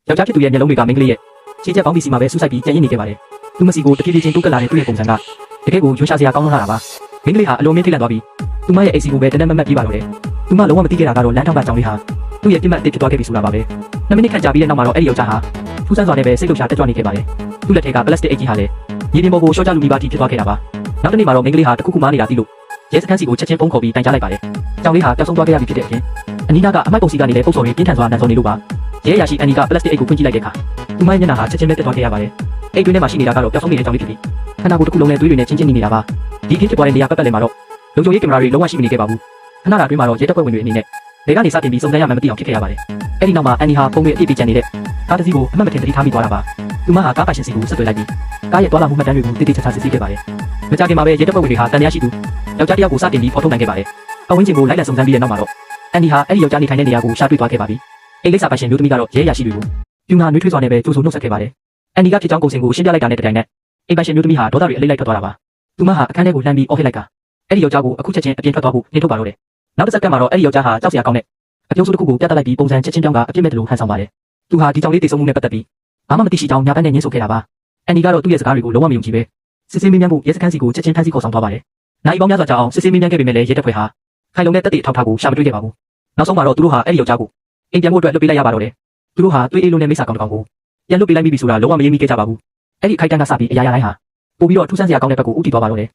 ယောက်ျားဖြစ်သူရဲ့မျက်လုံးတွေကမိန်းကလေးရဲ့ခြေချက်ပေါင်းပြီးစီမှာပဲဆူဆိုင်ပြီးကြံ့ရင်နေခဲ့ပါတယ်သူမစီကိုတဖြည်းဖြည်းချင်းတိုးကပ်လာတဲ့သူ့ရဲ့ပုံစံကတကယ်ကိုရွှေရှာစရာကောင်းလာတာပါမိန်းကလေးဟာအလုံးမင်းထိတ်လန့်သွားပြီးသူမရဲ့အိတ်စီကိုပဲတနက်မတ်ပြေးပါတော့တယ်သူမလုံးဝမသိခဲ့တာကတော့လမ်းထောက်ကကြောင်လေးဟာသူ့ရဲ့ပြစ်မှတ်အစ်ဖြစ်သွားခဲ့ပြီဆိုတာပါပဲ2မိနစ်ခန့်ကြာပြီးတဲ့နောက်မှာတော့အဲ့ဒီယောက်ျားဟာထူးဆန်းစွာနဲ့ပဲစိတ်လှုပ်ရှားတက်ကြွနေခဲ့ပါတယ်သူ့လက်ထဲကပလတ်စတစ်အိတ်ကြီးဟာလည်းရေပြင်ပေါ်ကိုရှော့ချလူမိပါတီဖြစ်သွားခဲ့တာပါနောက်တစ်နေ့မှာတော့မိန်းကလေးဟာတခုခုမားနေတာသိလို့ရဲစခန်းစီကိုချက်ချင်းဖုန်းခေါ်ပြီးတိုင်ကြားလိုက်ပါတယ်ကြောင်လေးဟာပျောက်ဆုံးသွားခဲ့ရပြီဖြစ်တဲ့အပြင်အနီးနားကအမိုက်ပုံစီကနေလည်းပုတ်စော်ရင်းပြင်းထန်စွာနံစော်နေလို့ပါရဲအရာရှိအန်နီကပလတ်စတစ်အိတ်ကိုဖွင့်ကြည့်လိုက်တဲ့အခါသူမရဲ့မျက်နှာဟာချက်ချင်းပဲတက်သွားခဲ့ရပါတယ်အိတ်တွင်းထဲမှာရှိနေတာကတော့ပျောက်ဆုံးနေတဲ့ကြောင်လေးဖြစ်ပြီးခန္ဓာကိုယ်တစ်ခုလုံးနဲ့သွေးတွေနဲ့ချင်းချင်းနေနေတာပါဒီဖြစ်ပေါ်တဲ့နေရာပတ်ပတ်လည်မှာတော့လုံခြုံရေးကင်မရာတွေလုံးဝရှိမနေခဲ့ပါဘူးခဏတာအတွင်းမှာတော့ရဲတပ်ဖွဲ့ဝင်တွေအနေနဲ့လေကနေစတင်ပြီးစုံစမ်းရမှမသိအောင်ဖြစ်ခဲ့ရပါတယ်အဲ့ဒီနောက်မှာအန်နီဟာပုံတွေအပြည့်ပြည့်ကျန်နေတဲ့ကားတစ်စီးကိုအမှတ်မထင်သတိထားမိသွားတာပါသူမဟာကားပါရှင်စီကိုဆက်သွယ်လိုက်ပြီးကားရဲ့တွာလာမှုမှတ်တမ်းတွေကိုတိတိကျကျစစ်ဆေးခဲ့ပါတယ်မကြခင်မှာပဲရဲတပ်ဖွဲ့ဝင်တွေဟာတန်တရားရှိသူယောက်ျားတစ်ယောက်ကိုစတင်ပြီးဖော်ထုတ်နိုင်ခဲ့ပါတယ်အဝင်းကျင်ကိုလိုက်လံစုံစမ်းပြီးတဲ့နောက်မှာတော့အန်နီဟာအဲ့ဒီယောက်ျားနေထိုင်တဲ့နေရာကိုရှာတွေ့သွားခဲ့ပါပြီအိတ်လိပ်စာပါရှင်မျိုးသမီးကတော့ရဲအရာရှိတွေကိုပြူနာနှွေးထွေးစွာနဲ့ပဲကြိုးဆိုနှုတ်ဆက်ခဲ့ပါတယ်အန်နီကဖြစ်ကြောင်းကုန်စင်ကိုရှင်းပြလိုက်တာနဲ့တတိုင်နဲ့အိတ်ပါရှင်မျိုးသမီးဟာဒေါသတွေအလိမ့်လိုက်ထွက်သွားတာပါသူမဟာအခန်းထဲကိုလှမ်းပြီးအော်ဟစ်လိုက်ကအဲ့ဒီယောက်ျားကိုအခုချက်ချင်းအပြင်ထွက်သွားဖို့နှင်ထုတ်ပါတော့တယ်နောက်တစ်စက္ကန့်မှာတော့အဲ့ဒီယောက်ျားဟာကြောက်စရာကောင်းတဲ့အပြုံးစုတစ်ခုကိုပြတ်တက်လိုက်ပြီးပုံစံချက်ချင်းပြောင်းကအပြစ်မဲ့တယ်လို့ဟန်ဆောင်ပါတယ်သူဟာဒီကြောင်လေးတိတ်ဆုံးမှုနဲ့ပတ်သက်ပြီးဘာမှမသိရှိကြောင်းညာဘက်နဲ့ညှင်းဆိုခဲ့တာပါအန်နီကတော့သူ့ရဲ့စကားတွေကိုလုံးဝမယုံကြည်ပဲစစ်ဆေးမင်းများကိုရဲစခန်းစီကိုချက်ချင်းဖမ်းဆီးခေါ်ဆောင်သွားပါတယ်နိုင်ပေါင်းများစွာကြာအောင်စစ်ဆေးမင်းများခဲ့ပေမဲ့လည်းရဲတပ်ဖွဲ့ဟာခိုင်လုံတဲ့တပ်တွေအထောက်အထားကိုရှာမတွေ့ခဲ့ပါဘူးနောက်ဆုံးမှာတော့သူတို့ဟာအဲ့ဒီယောက်ျားကိုအိမ်ပြန်ဖို့အတွက်လွှတ်ပေးလိုက်ရပါတော့တယ်သူတို့ဟာသွေးအေးလုံးနဲ့မိစ္ဆာကောင်တစ်ကောင်ကိုပြန်လွှတ်ပေးလိုက်ပြီဆိုတာလုံးဝမယဉ်မိခဲ့ကြပါဘူးအဲ့ဒီခိုက်တန်းကစပြီးအရာရာတိုင်းဟာပို့ပြီးတော့ထူးဆန်းစရာကောင်းတဲ့ဘက်ကိုဥတည်သွားပါတော့တယ်